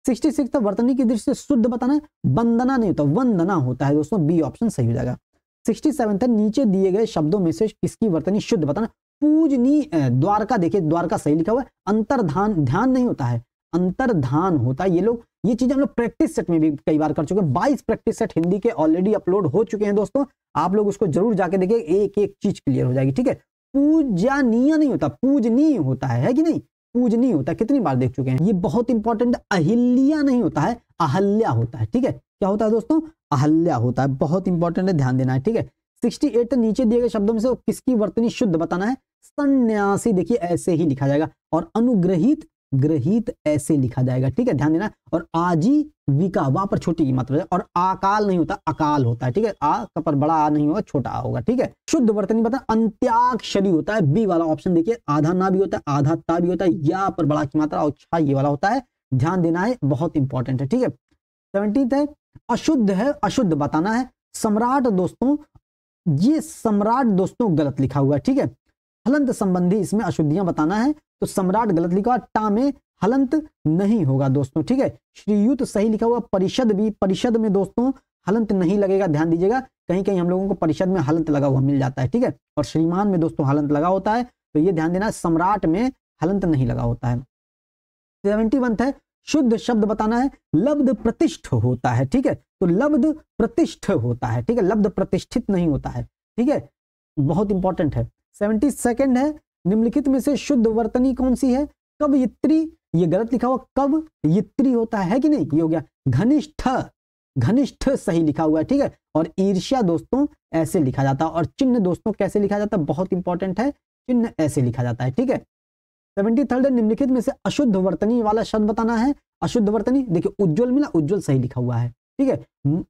66 वर्तनी की दृष्टि से शुद्ध बताना है। वंदना नहीं होता, वंदना होता है दोस्तों, बी ऑप्शन सही हो जाएगा। 67 नीचे दिए गए शब्दों में से किसकी वर्तनी शुद्ध बताना। पूजनीय, द्वारका, देखिए द्वारका सही लिखा हुआ है। अंतर्धान, ध्यान नहीं होता है, अंतर्धान होता है। ये चीज हम लोग प्रैक्टिस सेट में भी कई बार कर चुके हैं, 22 प्रैक्टिस सेट हिंदी के ऑलरेडी अपलोड हो चुके हैं दोस्तों, आप लोग उसको जरूर जाके देखिए, एक एक चीज क्लियर हो जाएगी, ठीक है। पूजनीय नहीं होता, पूजनीय होता है कि नहीं, पूजनीय होता है, कितनी बार देख चुके हैं, ये बहुत इंपॉर्टेंट। अहिल्या नहीं होता है, अहल्या होता है, ठीक है, क्या होता है दोस्तों, अहल्या होता है, बहुत इंपॉर्टेंट है, ध्यान देना है, ठीक है। 68 नीचे दिए गए शब्दों में से किसकी वर्तनी शुद्ध बताना है। सन्यासी देखिए ऐसे ही लिखा जाएगा, और अनुग्रहित ग्रहित ऐसे लिखा जाएगा, ठीक है, ध्यान देना। और आजीविका वहां पर छोटी की मात्रा है, और अकाल नहीं होता, अकाल होता है, ठीक है, आ का पर बड़ा आ नहीं होगा, छोटा आ होगा, ठीक है। शुद्ध वर्तनी बता अंत्याक्षरी होता है, बी वाला ऑप्शन देखिए, आधा ना भी होता है, आधा ता भी होता है, या पर बड़ा की मात्रा और छा ये वाला होता है, ध्यान देना है, बहुत इंपॉर्टेंट है, ठीक है। 17 है अशुद्ध है, अशुद्ध बताना है। सम्राट दोस्तों, ये सम्राट दोस्तों गलत लिखा हुआ है, ठीक है। हलंत संबंधी इसमें अशुद्धियां बताना है, तो सम्राट गलत लिखा हुआ, टा में हलंत नहीं होगा दोस्तों, ठीक है। श्रीयुत सही लिखा हुआ, परिषद भी, परिषद में दोस्तों हलंत नहीं लगेगा, ध्यान दीजिएगा, कहीं कहीं हम लोगों को परिषद में हलंत लगा हुआ मिल जाता है, ठीक है, और श्रीमान में दोस्तों हलंत लगा होता है, तो ये ध्यान देना, सम्राट में हलंत नहीं लगा होता है। 71 है शुद्ध शब्द बताना है, लब्ध प्रतिष्ठ होता है, ठीक है, तो लब्ध प्रतिष्ठ होता है, ठीक है, लब्ध प्रतिष्ठित नहीं होता है, ठीक है, बहुत इंपॉर्टेंट है। 72 है निम्नलिखित में से शुद्ध वर्तनी कौन सी है। कवयित्री, ये गलत लिखा हुआ, कवयित्री होता है कि नहीं, ये हो गया। घनिष्ठ, घनिष्ठ सही लिखा हुआ है, ठीक है, और ईर्ष्या दोस्तों ऐसे लिखा जाता है, और चिन्ह दोस्तों कैसे लिखा जाता है, बहुत इंपॉर्टेंट है, चिन्ह ऐसे लिखा जाता है, ठीक है। 73 निम्नलिखित में से अशुद्ध वर्तनी वाला शब्द बताना है। अशुद्ध वर्तनी देखिए, उज्जवल मिला, उज्जवल सही लिखा हुआ है, ठीक है।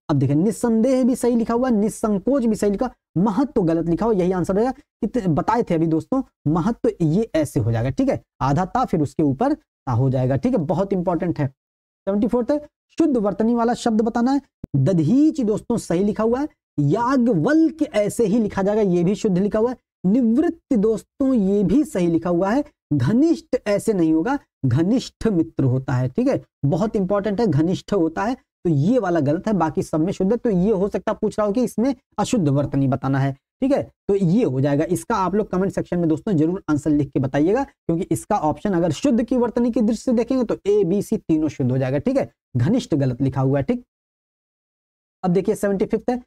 अब देखिए निस्संदेह भी सही लिखा हुआ है, निसंकोच भी सही लिखा, महत्व गलत लिखा हुआ, यही आंसर रहेगा। बताए थे अभी दोस्तों, महत्व ये ऐसे हो जाएगा, ठीक है, आधा ता फिर उसके ऊपर ता हो जाएगा, ठीक है, बहुत इंपॉर्टेंट है। 74 है शुद्ध वर्तनी वाला शब्द बताना है। दधीच दोस्तों सही लिखा हुआ है, याज्ञवल्क्य ऐसे ही लिखा जाएगा, ये भी शुद्ध लिखा हुआ है। निवृत्ति दोस्तों ये भी सही लिखा हुआ है, घनिष्ठ ऐसे नहीं होगा, घनिष्ठ मित्र होता है, ठीक है, बहुत इंपॉर्टेंट है, घनिष्ठ होता है, तो ये वाला गलत है, बाकी सब में शुद्ध है। तो ये हो सकता है पूछ रहा हो कि इसमें अशुद्ध वर्तनी बताना है, ठीक है, तो ये हो जाएगा। इसका आप लोग कमेंट सेक्शन में दोस्तों जरूर आंसर लिख के बताइएगा, क्योंकि इसका ऑप्शन अगर शुद्ध की वर्तनी की दृष्टि से देखेंगे तो ए बी सी तीनों शुद्ध हो जाएगा, ठीक है, घनिष्ठ गलत लिखा हुआ है, ठीक। अब देखिए 75 है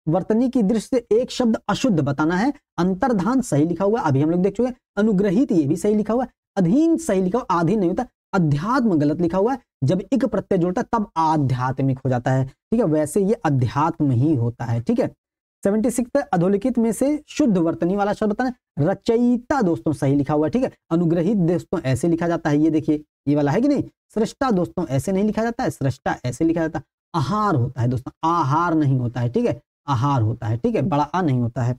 वर्तनी की दृष्टि से एक शब्द अशुद्ध बताना है। अंतर्धान सही लिखा हुआ, अभी हम लोग देख चुके हैं। अनुग्रहित ये भी सही लिखा हुआ है। अधीन सही लिखा हुआ, आधीन नहीं होता। अध्यात्म गलत लिखा हुआ है, जब इक प्रत्यय जुड़ता है तब आध्यात्मिक हो जाता है, ठीक है, वैसे ये अध्यात्म ही होता है, ठीक है। 76 अधोलिखित में से शुद्ध वर्तनी वाला शब्द बताना है। रचयिता दोस्तों सही लिखा हुआ है, ठीक है। अनुग्रहित दोस्तों ऐसे लिखा जाता है, ये देखिए ये वाला है कि नहीं। सृष्टा दोस्तों ऐसे नहीं लिखा जाता है, सृष्टा ऐसे लिखा जाता है। आहार होता है दोस्तों, आहार नहीं होता है, ठीक है, आहार होता है, ठीक है, बड़ा आ नहीं होता है।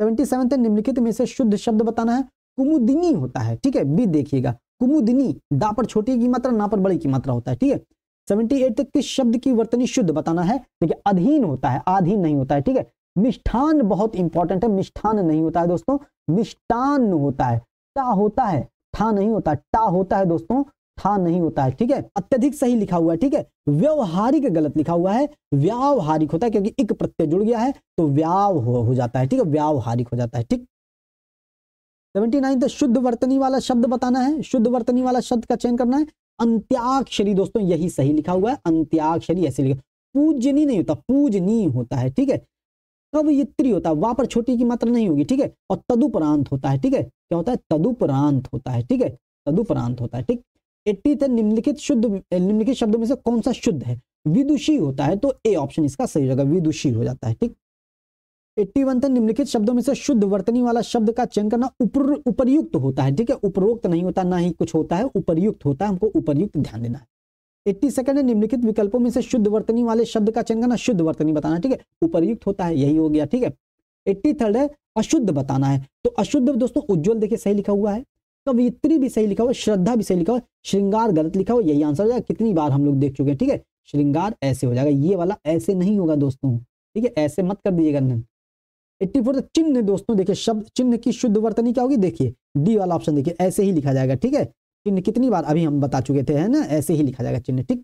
77 निम्नलिखित में से शुद्ध शब्द बताना है। कुमुदिनी होता है, ठीक है, बी देखिएगा, कुमुदिनी, दा पर छोटी की मात्रा, ना पर बड़ी की मात्रा होता है, ठीक है। 78 तक किस शब्द की वर्तनी शुद्ध बताना है। देखिए अधीन होता है, आधीन नहीं होता है, ठीक है। मिष्ठान बहुत इंपॉर्टेंट है, मिष्ठान नहीं होता है दोस्तों, मिष्टान होता है। टा होता है, ठा नहीं होता, टा होता है दोस्तों, ठा नहीं होता है, ठीक है। अत्यधिक सही लिखा हुआ है, ठीक है। व्यवहारिक गलत लिखा हुआ है, व्यावहारिक होता है, क्योंकि इक प्रत्यय जुड़ गया है तो व्याव हो जाता है, ठीक है, व्यावहारिक हो जाता है, ठीक। 79 शुद्ध वर्तनी वाला शब्द बताना है। शुद्ध वर्तनी वाला शब्द का चयन करना है। अंत्याक्षरी दोस्तों यही सही लिखा हुआ है, अंत्याक्षरी ऐसे लिखा। पूजनी नहीं होता, पूजनी होता है, ठीक है। कवयित्री होता है, वहां पर छोटी की मात्रा नहीं होगी, ठीक है, और तदुपरांत होता है, ठीक है, क्या होता है, तदुपरांत होता है, ठीक है, तदुपरांत होता है, ठीक। 80 निम्नलिखित शब्दों में से कौन सा शुद्ध है। विदुषी होता है, तो ए ऑप्शन इसका सही होगा, विदुषी हो जाता है, ठीक। 81 निम्नलिखित शब्दों में से शुद्ध वर्तनी वाला शब्द का चयन करना। उपर्युक्त होता है, ठीक है, उपरोक्त नहीं होता, ना ही कुछ होता है, उपर्युक्त होता है, हमको उपर्युक्त ध्यान देना है। 82 निम्नलिखित विकल्पों में से शुद्ध वर्तनी वाले शब्द का चयन करना। शुद्ध वर्तनी बताना, ठीक है, उपर्युक्त होता है, यही हो गया, ठीक है। 83 है अशुद्ध बताना है। तो अशुद्ध दोस्तों उज्जवल देखिए सही लिखा हुआ है, कवयित्री भी सही लिखा हुआ, श्रद्धा भी सही लिखा हुआ, श्रृंगार गलत लिखा हुआ, यही आंसर हो जाएगा। कितनी बार हम लोग देख चुके हैं, ठीक है, श्रृंगार ऐसे हो जाएगा, ये वाला ऐसे नहीं होगा दोस्तों, ठीक है, ऐसे मत कर दीजिएगा। 84 चिन्ह दोस्तों देखिए, शब्द चिन्ह की शुद्ध वर्तनी क्या होगी, देखिए डी वाला ऑप्शन देखिए, ऐसे ही लिखा जाएगा, ठीक है। चिन्ह कितनी बार अभी हम बता चुके थे, है ना, ऐसे ही लिखा जाएगा चिन्ह, ठीक।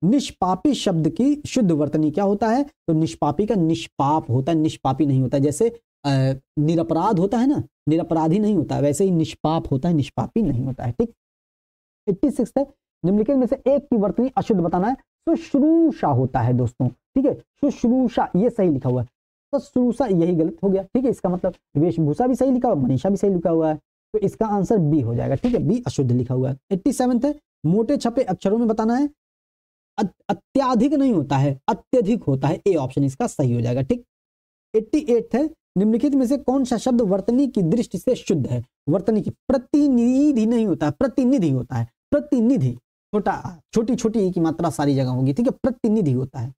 निष्पापी शब्द की शुद्ध वर्तनी क्या होता है। तो निष्पापी का निष्पाप होता है, निष्पापी नहीं होता। जैसे निरपराध होता है ना, निरपराधी नहीं होता, वैसे ही निष्पाप होता है, निष्पापी नहीं होता है, ठीक। 86 है निम्नलिखित में से एक की वर्तनी अशुद्ध बताना है। शुश्रूषा होता है दोस्तों, ठीक है, शुश्रूषा ये सही लिखा हुआ है, तो शुश्रूषा यही गलत हो गया, ठीक है। इसका मतलब वेशभूषा भी सही लिखा हुआ, मनीषा भी सही लिखा हुआ है, तो इसका आंसर बी हो जाएगा, ठीक है, बी अशुद्ध लिखा हुआ है। 87 है मोटे छपे अक्षरों में बताना है। अत्याधिक नहीं होता है, अत्यधिक होता है। ए ऑप्शन इसका सही हो जाएगा। ठीक। 88 है, निम्नलिखित में से कौन सा शब्द वर्तनी की दृष्टि से शुद्ध है? वर्तनी की प्रतिनिधि नहीं होता है, प्रतिनिधि होता है। प्रतिनिधि छोटी छोटी ई की मात्रा सारी जगह होगी। ठीक है, प्रतिनिधि होता है।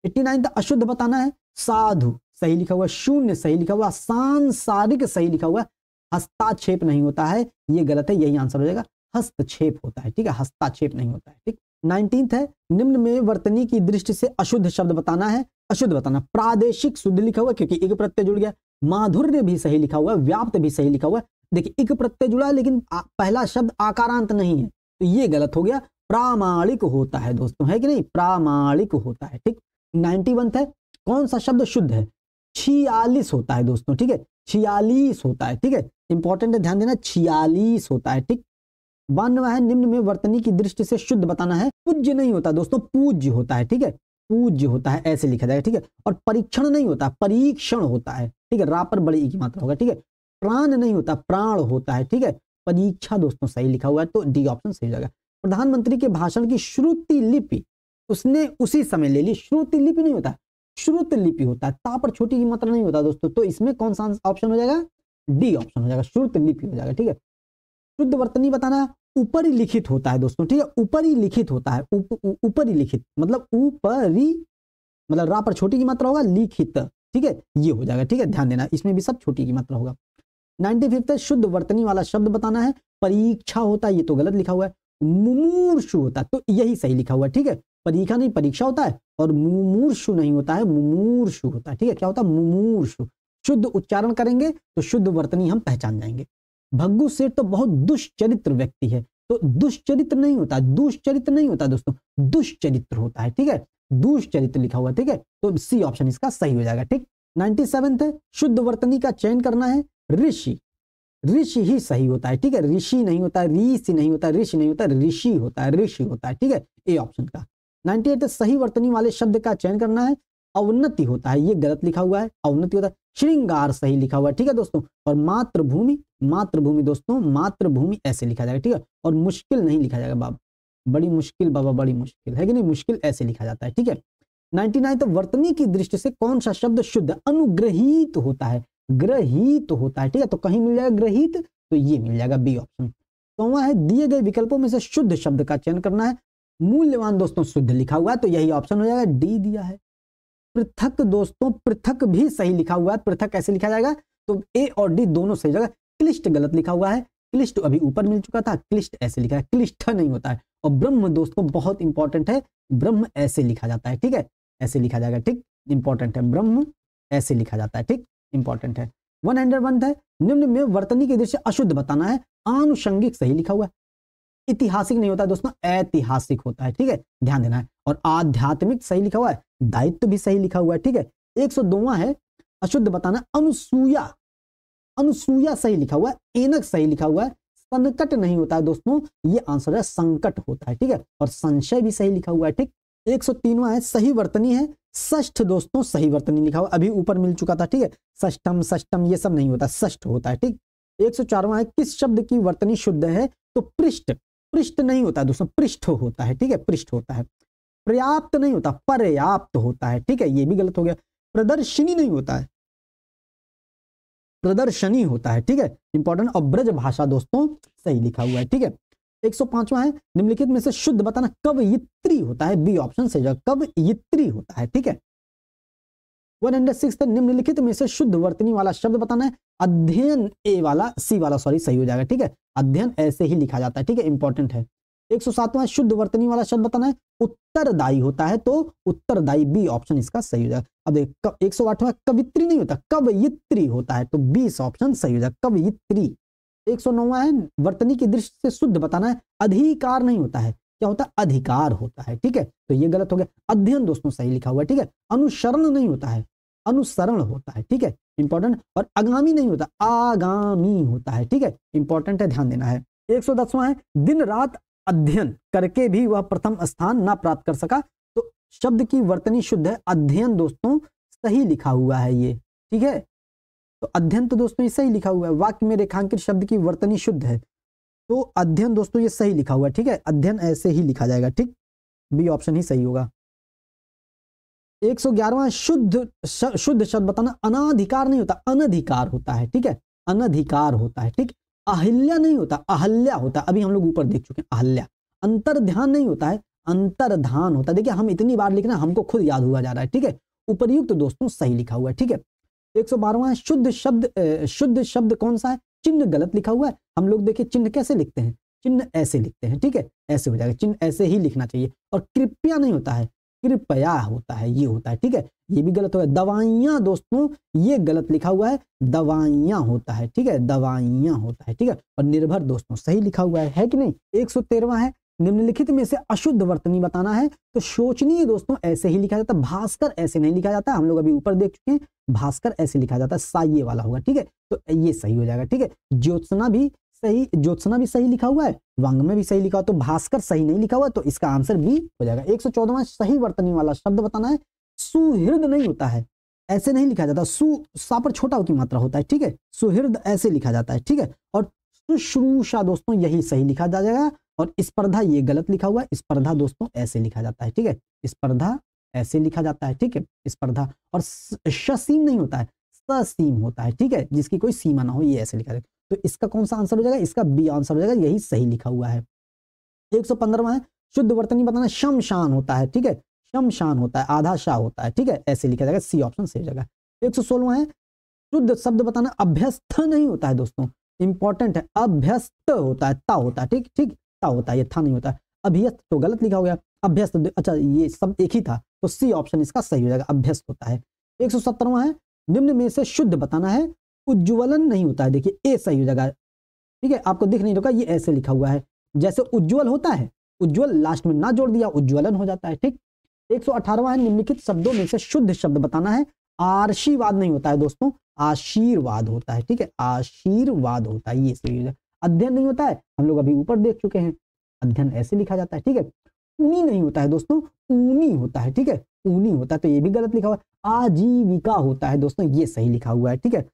89 अशुद्ध बताना है। साधु सही लिखा हुआ, शून्य सही लिखा हुआ, सांसारिक सही लिखा हुआ, हस्ताक्षेप नहीं होता है, ये गलत है, यही आंसर हो जाएगा। हस्तक्षेप होता है। ठीक है, हस्ताक्षेप नहीं होता है। ठीक। 19 है, निम्न में वर्तनी की दृष्टि से अशुद्ध शब्द बताना है। अशुद्ध बताना, प्रादेशिक शुद्ध लिखा हुआ क्योंकि एक प्रत्यय जुड़ गया, माधुर्य भी सही लिखा हुआ, व्याप्त भी सही लिखा हुआ। देखिए एक प्रत्यय जुड़ा है लेकिन पहला शब्द आकारांत नहीं है, तो ये गलत हो गया। प्रामाणिक होता है दोस्तों, है कि नहीं? प्रामाणिक होता है। ठीक। 91 है, कौन सा शब्द शुद्ध है? 46 होता है दोस्तों। ठीक है, 46 होता है। ठीक है, इंपॉर्टेंट है, ध्यान देना, 46 होता है। ठीक। 92 है, निम्न में वर्तनी की दृष्टि से शुद्ध बताना है। पूज्य नहीं होता दोस्तों, पूज्य होता है। ठीक है, पूज्य होता है, ऐसे लिखा जाएगा। ठीक है, और परीक्षण नहीं होता, परीक्षण होता है। ठीक है, रा पर बड़ी ई की मात्रा होगा। ठीक है, प्राण नहीं होता, प्राण होता है। ठीक है, परीक्षा दोस्तों सही लिखा हुआ है, तो डी ऑप्शन सही हो जाएगा। प्रधानमंत्री के भाषण की श्रुति लिपि उसने उसी समय ले ली। श्रुति लिपि नहीं होता, श्रुत लिपि होता है, ता पर छोटी की मात्रा नहीं होता दोस्तों, तो इसमें कौन सा ऑप्शन हो जाएगा? डी ऑप्शन हो जाएगा, श्रुत लिपि हो जाएगा। ठीक है, शुद्ध वर्तनी बताना, ऊपरी लिखित होता है दोस्तों। ठीक है, ऊपरी लिखित होता है, ऊपरी लिखित मतलब ऊपरी, मतलब रा पर छोटी की मात्रा होगा, लिखित। ठीक है, ये हो जाएगा। ठीक है, ध्यान देना, इसमें भी सब छोटी की मात्रा होगा। 95 शुद्ध वर्तनी वाला शब्द बताना है। परीक्षा होता है, ये तो गलत लिखा हुआ है। मुमूर्षु होता है, तो यही सही लिखा हुआ है। ठीक है, परीक्षा नहीं परीक्षा होता है, और मुमूर्षु नहीं होता है, मुमूर्षु होता है। ठीक है, क्या होता है? मुमूर्षु। शुद्ध उच्चारण करेंगे तो शुद्ध वर्तनी हम पहचान जाएंगे। भग्गू सेठ तो बहुत दुष्चरित्र व्यक्ति है, तो दुष्चरित्र नहीं होता, दुष्चरित्र नहीं होता दोस्तों, दुष्चरित्र होता है। ठीक है, दुष्चरित्र लिखा हुआ। ठीक है, तो सी ऑप्शन इसका सही हो जाएगा। ठीक। 97 है, शुद्ध वर्तनी का चयन करना है। ऋषि, ऋषि ही सही होता है। ठीक है, ऋषि नहीं होता, ऋषि नहीं होता, ऋषि नहीं होता, ऋषि होता है, ऋषि होता है। ठीक है, ए ऑप्शन का। 98 सही वर्तनी वाले शब्द का चयन करना है। अवनति होता है, ये गलत लिखा हुआ है, अवनति होता है। श्रृंगार सही लिखा हुआ है। ठीक है दोस्तों, और मातृभूमि, मातृभूमि दोस्तों, मातृभूमि ऐसे लिखा जाएगा। ठीक है, और मुश्किल नहीं लिखा जाएगा बाबा, बड़ी मुश्किल बाबा, बड़ी मुश्किल है कि नहीं, मुश्किल ऐसे लिखा जाता है। ठीक है। 99 तो वर्तनी की दृष्टि से कौन सा शब्द शुद्ध? अनुग्रहित होता है, ग्रहित होता है। ठीक है, तो कहीं मिल जाएगा ग्रहित, तो ये मिल जाएगा बी ऑप्शन। तो है, दिए गए विकल्पों में से शुद्ध शब्द का चयन करना है। मूल्यवान दोस्तों शुद्ध लिखा हुआ है, तो यही ऑप्शन हो जाएगा, डी दिया है। पृथक दोस्तों, पृथक भी सही लिखा हुआ है, पृथक कैसे लिखा जाएगा? तो ए और डी दोनों सही जगह। क्लिष्ट गलत लिखा हुआ है, क्लिष्ट अभी ऊपर मिल चुका था, क्लिष्ट ऐसे लिखा है, क्लिष्ट नहीं होता है। और ब्रह्म दोस्तों बहुत इंपॉर्टेंट है, ब्रह्म ऐसे लिखा जाता है। ठीक है, ऐसे लिखा जाएगा। ठीक, इंपॉर्टेंट है, ब्रह्म ऐसे लिखा जाता है। ठीक, इंपॉर्टेंट है। 101 है, निम्न में वर्तनी की दृष्टि अशुद्ध बताना है। आनुषंगिक सही लिखा हुआ है। ऐतिहासिक नहीं होता दोस्तों, ऐतिहासिक होता है। ठीक है, ध्यान देना है। और आध्यात्मिक सही लिखा हुआ है, दायित्व भी सही लिखा हुआ है। ठीक है, 102वां है, अशुद्ध बताना। अनुसूया, अनुसूया सही लिखा हुआ है, एनक सही लिखा हुआ है। संकट नहीं होता है दोस्तों, ये आंसर है, संकट होता है। ठीक है, और संशय भी सही लिखा हुआ है। ठीक। 103वां है, सही वर्तनी है। षष्ठ दोस्तों सही वर्तनी लिखा हुआ, अभी ऊपर मिल चुका था। ठीक है, षष्ठम षष्ठम ये सब नहीं होता, षष्ठ होता है। ठीक। 104वां है, किस शब्द की वर्तनी शुद्ध है? तो पृष्ठ, पृष्ठ नहीं होता दोस्तों, पृष्ठ होता है। ठीक है, पृष्ठ होता है। पर्याप्त नहीं होता, पर्याप्त होता है। ठीक है, ये भी गलत हो गया। प्रदर्शनी नहीं होता है, प्रदर्शनी होता है। ठीक है, इंपॉर्टेंट। और ब्रज भाषा दोस्तों सही लिखा हुआ है। ठीक है। 105वां है, निम्नलिखित में से शुद्ध बताना। कवयित्री होता है, बी ऑप्शन सही जगह, कवयित्री होता है। ठीक है। 106 निम्नलिखित में से शुद्ध वर्तनी वाला शब्द बताना है। अध्ययन, ए वाला, सी वाला सॉरी सही हो जाएगा। ठीक है, अध्ययन ऐसे ही लिखा जाता है। ठीक है, इंपॉर्टेंट है। 107वां शुद्ध वर्तनी वाला शब्द बताना है। उत्तरदायी होता है, तो उत्तरदायी, बी ऑप्शन इसका सही हो जाएगा। अब देख, 108वां कवित्री नहीं होता, कवयित्री होता है, तो 20 ऑप्शन सही हो जाएगा, कवयित्री। 109वां है, वर्तनी की दृष्टि से शुद्ध बताना है। अधिकार नहीं होता है, क्या होता है? अधिकार होता है। ठीक है, तो ये गलत हो गया। अध्ययन दोस्तों सही लिखा हुआ है। ठीक है, अनुसरण नहीं होता है, अनुसरण होता है। ठीक है, इंपॉर्टेंट। और आगामी नहीं होता, आगामी होता है। ठीक है, इंपॉर्टेंट है, ध्यान देना है। 110वां है, दिन रात अध्ययन करके भी वह प्रथम स्थान ना प्राप्त कर सका, तो शब्द की वर्तनी शुद्ध है। अध्ययन दोस्तों सही लिखा हुआ है ये। ठीक है, तो अध्ययन तो दोस्तों ये सही लिखा हुआ है। वाक्य में रेखांकित शब्द की वर्तनी शुद्ध है, तो अध्ययन दोस्तों ये सही लिखा हुआ है। ठीक है, अध्ययन ऐसे ही लिखा जाएगा। ठीक। बी ऑप्शन ही सही होगा। 111वां शुद्ध शब्द बताना। अनाधिकार नहीं होता, अनधिकार होता है, ठीक है, अनधिकार होता है, ठीक। अहिल्या नहीं होता, अहल्या होता है, अभी हम लोग ऊपर देख चुके हैं अहल्या। अंतर्ध्यान नहीं होता है, अंतर्धान होता है। देखिए हम इतनी बार लिखना हमको खुद याद हुआ जा रहा है, ठीक है। उपर्युक्त दोस्तों सही लिखा हुआ है, ठीक है। 112वां शुद्ध शब्द कौन सा है? चिन्ह गलत लिखा हुआ है। हम लोग देखिए चिन्ह कैसे लिखते हैं, चिन्ह ऐसे लिखते हैं, ठीक है, ऐसे हो जाएगा, चिन्ह ऐसे ही लिखना चाहिए। और कृपया नहीं होता है, कृपया होता है, ये होता है, ठीक है, ये भी गलत होगा। दवाइयां दोस्तों ये गलत लिखा हुआ है, दवाइयां होता है, ठीक है, दवाइयां होता है, ठीक है। और निर्भर दोस्तों सही लिखा हुआ है कि नहीं। 113वां है निम्नलिखित में से अशुद्ध वर्तनी बताना है। तो शोचनीय दोस्तों ऐसे ही लिखा जाता है, भास्कर ऐसे नहीं लिखा जाता, हम लोग अभी ऊपर देख चुके हैं, भास्कर ऐसे लिखा जाता है, साये वाला होगा, ठीक है, तो ये सही हो जाएगा, ठीक है। ज्योत्सना भी सही लिखा हुआ है, वांग में भी सही लिखा हुआ, तो भास्कर सही नहीं लिखा हुआ, तो इसका आंसर बी हो जाएगा। 114वां सही वर्तनी वाला शब्द बताना है। सुहृद नहीं होता है, ऐसे नहीं लिखा जाता, सा पर छोटा की मात्रा होता है, ठीक है, सुहृद ऐसे लिखा जाता है, ठीक है। और शुश्रूषा दोस्तों यही सही लिखा जाएगा। और स्पर्धा ये गलत लिखा हुआ है, स्पर्धा दोस्तों ऐसे लिखा जाता है, ठीक है, स्पर्धा ऐसे लिखा जाता है, ठीक है, स्पर्धा। और ससीम नहीं होता है, ससीम होता है, ठीक है, जिसकी कोई सीमा ना हो, ये ऐसे लिखा जाएगा। तो इसका कौन सा आंसर हो जाएगा? इसका बी आंसर हो जाएगा, यही सही लिखा हुआ है। 115वां है शुद्ध वर्तनी बताना। शमशान होता है, ठीक है, शमशान होता है, आधा शाह होता है, ठीक है, ऐसे लिखा जाएगा, सी ऑप्शन सही हो जाएगा। 116वां है शुद्ध शब्द बताना। अभ्यस्त नहीं होता है दोस्तों, इंपॉर्टेंट है, अभ्यस्त होता है, ता होता है, ठीक ठीक, ता होता है, ये था नहीं होता है। अभ्यस्त तो गलत लिखा हो गया, अभ्यस्त अच्छा ये सब एक ही था, तो सी ऑप्शन इसका सही हो जाएगा, अभ्यस्त होता है। 117वां है निम्न में से शुद्ध बताना है। उज्ज्वलन नहीं होता है, देखिए ए सही हो जाएगा, ठीक है, आपको दिख नहीं होगा, ये ऐसे लिखा हुआ है, जैसे उज्ज्वल होता है, उज्ज्वल लास्ट में ना जोड़ दिया, उज्ज्वलन हो जाता है, ठीक। 118वां है निम्नलिखित शब्दों में से शुद्ध शब्द बताना है। आशीर्वाद नहीं होता है दोस्तों, आशीर्वाद होता है, ठीक है, आशीर्वाद होता है, ये सही हो जाएगा। अध्ययन नहीं होता है, हम लोग अभी ऊपर देख चुके हैं, अध्ययन ऐसे लिखा जाता है, ठीक है। ऊनी नहीं होता है दोस्तों, ऊनी होता है, ठीक है, ऊनी होता है, तो ये भी गलत लिखा हुआ है। आजीविका होता है दोस्तों, ये सही लिखा हुआ है, ठीक है,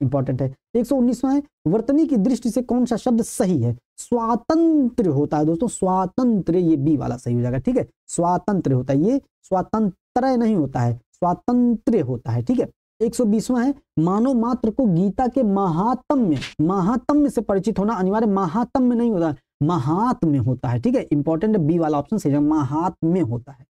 इंपॉर्टेंट है। 119वां है वर्तनी की दृष्टि से कौन सा शब्द सही है? स्वातंत्र होता है दोस्तों, स्वातंत्र, ये बी वाला सही हो जाएगा, ठीक है, स्वातंत्र होता है, ये स्वातंत्र नहीं होता है, स्वातंत्र होता है, ठीक है। 120वां है मानव मात्र को गीता के महात्म्य से परिचित होना अनिवार्य। महात्म्य नहीं होता, महात्म्य होता है, ठीक है, इंपॉर्टेंट बी वाला ऑप्शन सही है, महात्म्य होता है।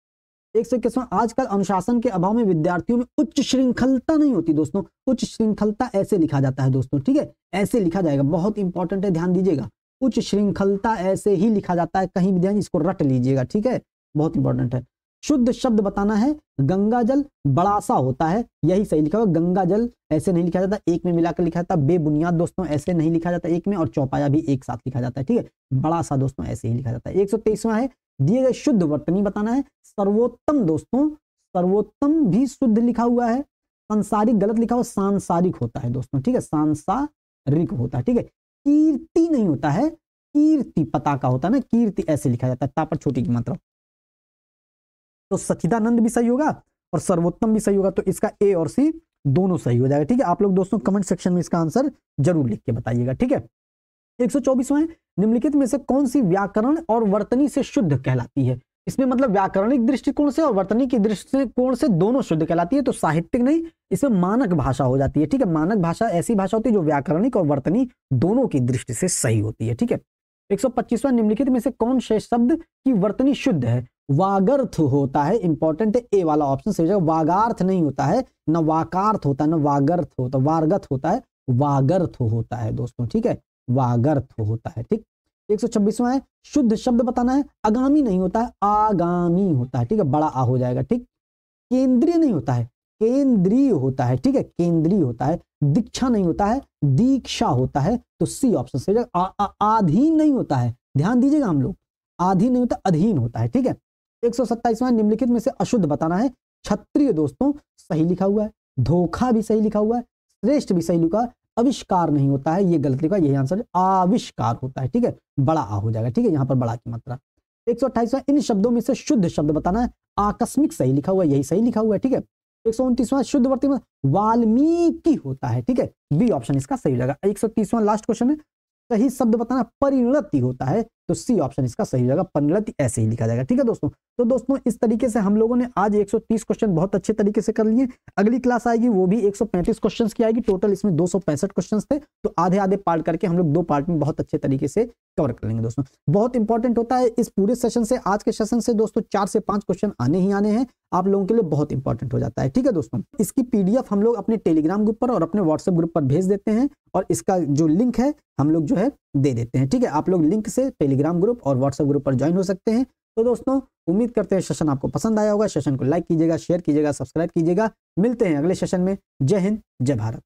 121वां आजकल अनुशासन के अभाव में विद्यार्थियों में उच्च श्रृंखलता नहीं होती दोस्तों, उच्च श्रृंखलता ऐसे लिखा जाता है दोस्तों, ठीक है, ऐसे लिखा जाएगा, बहुत इंपॉर्टेंट है, ध्यान दीजिएगा, उच्च श्रृंखलता ऐसे ही लिखा जाता है, कहीं भी ध्यान, इसको रट लीजिएगा, ठीक है, बहुत इंपॉर्टेंट है। शुद्ध शब्द बताना है। गंगा जल बड़ा सा होता है, यही सही लिखा हुआ, गंगा जल ऐसे नहीं लिखा जाता, एक में मिलाकर लिखा जाता। बेबुनियाद दोस्तों ऐसे नहीं लिखा जाता एक में, और चौपाया भी एक साथ लिखा जाता है, ठीक है, बड़ा सा दोस्तों ऐसे ही लिखा जाता है। 123वां है दिए गए शुद्ध वर्तनी बताना है। सर्वोत्तम दोस्तों, सर्वोत्तम भी शुद्ध लिखा हुआ है, सांसारिक गलत लिखा हुआ, सांसारिक होता है दोस्तों, ठीक है, सांसारिक होता है, ठीक है। कीर्ति नहीं होता है, कीर्ति पताका होता है ना, कीर्ति ऐसे लिखा जाता है, ता पर छोटी की मात्रा। तो सच्चिदानंद भी सही होगा और सर्वोत्तम भी सही होगा, तो इसका ए और सी दोनों सही हो जाएगा, ठीक है। आप लोग दोस्तों कमेंट सेक्शन में इसका आंसर जरूर लिख के बताइएगा, ठीक है। 124वां है निम्नलिखित में से कौन सी व्याकरण और वर्तनी से शुद्ध कहलाती है? इसमें मतलब व्याकरणिक दृष्टिकोण से और वर्तनी की दृष्टिकोण से दोनों शुद्ध कहलाती है, तो साहित्यिक नहीं, इसमें मानक भाषा हो जाती है, ठीक है। मानक भाषा ऐसी भाषा होती है जो व्याकरणिक और वर्तनी दोनों की दृष्टि से सही होती है, ठीक है। 125वां निम्नलिखित में से कौन से शब्द की वर्तनी शुद्ध है? वागर्थ होता है, इंपॉर्टेंट है, ए वाला ऑप्शन सही हो जाएगा। वागार्थ नहीं होता है, न वाकार्थ होता है, न वागर्थ होता, वार्गथ होता है, वागर्थ होता है दोस्तों, ठीक है, वागर्थ होता है, ठीक। 126वां है शुद्ध शब्द बताना है। आगामी नहीं होता है, आगामी होता है, ठीक है, बड़ा आ हो जाएगा, ठीक। केंद्रीय नहीं होता है, केंद्रीय होता है, ठीक है, केंद्रीय होता है। दीक्षा नहीं होता है, दीक्षा होता है, तो सी ऑप्शन सही हो जाएगा। आधीन नहीं होता है, ध्यान दीजिएगा हम लोग, आधीन नहीं होता, अधीन होता है, ठीक है। 127वां निम्नलिखित में से अशुद्ध बताना है। क्षत्रिय दोस्तों सही लिखा हुआ है, धोखा भी सही लिखा हुआ है, श्रेष्ठ भी सही लिखा है, आविष्कार नहीं होता है, ये गलत लिखा, यही आंसर आविष्कार होता है, ठीक है, बड़ा आ हो जाएगा, ठीक है, यहाँ पर बड़ा की मात्रा। 128वां इन शब्दों में से शुद्ध शब्द बताना है। आकस्मिक सही लिखा हुआ है, यही सही लिखा हुआ है, ठीक है। 129वां शुद्ध वर्तनी वाल्मीकि होता है, ठीक है, बी ऑप्शन इसका सही हो जाएगा। 130वां लास्ट क्वेश्चन है सही शब्द बताना। परिणति होता है, तो सी ऑप्शन इसका सही हो जाएगा, पनरति ऐसे ही लिखा जाएगा। ठीक है दोस्तों, तो दोस्तों इस तरीके से हम लोगों ने आज 130 क्वेश्चन बहुत अच्छे तरीके से कर लिए। अगली क्लास आएगी वो भी 135 क्वेश्चन की आएगी, टोटल इसमें 265 क्वेश्चन थे, तो आधे आधे पार्ट करके हम लोग 2 पार्ट में बहुत अच्छे तरीके से कवर कर लेंगे दोस्तों। बहुत इंपॉर्टेंट होता है इस पूरे सेशन से, आज के सेशन से दोस्तों 4 से 5 क्वेश्चन आने ही आने हैं, आप लोगों के लिए बहुत इंपॉर्टेंट हो जाता है। ठीक है दोस्तों, इसकी पीडीएफ हम लोग अपने टेलीग्राम ग्रुप पर और अपने व्हाट्सएप ग्रुप पर भेज देते हैं, और इसका जो लिंक है हम लोग जो है दे देते हैं। ठीक है, आप लोग लिंक से टेलीग्राम ग्रुप और व्हाट्सएप ग्रुप पर ज्वाइन हो सकते हैं। तो दोस्तों उम्मीद करते हैं सेशन आपको पसंद आया होगा, सेशन को लाइक कीजिएगा, शेयर कीजिएगा, सब्सक्राइब कीजिएगा। मिलते हैं अगले सेशन में। जय हिंद, जय भारत।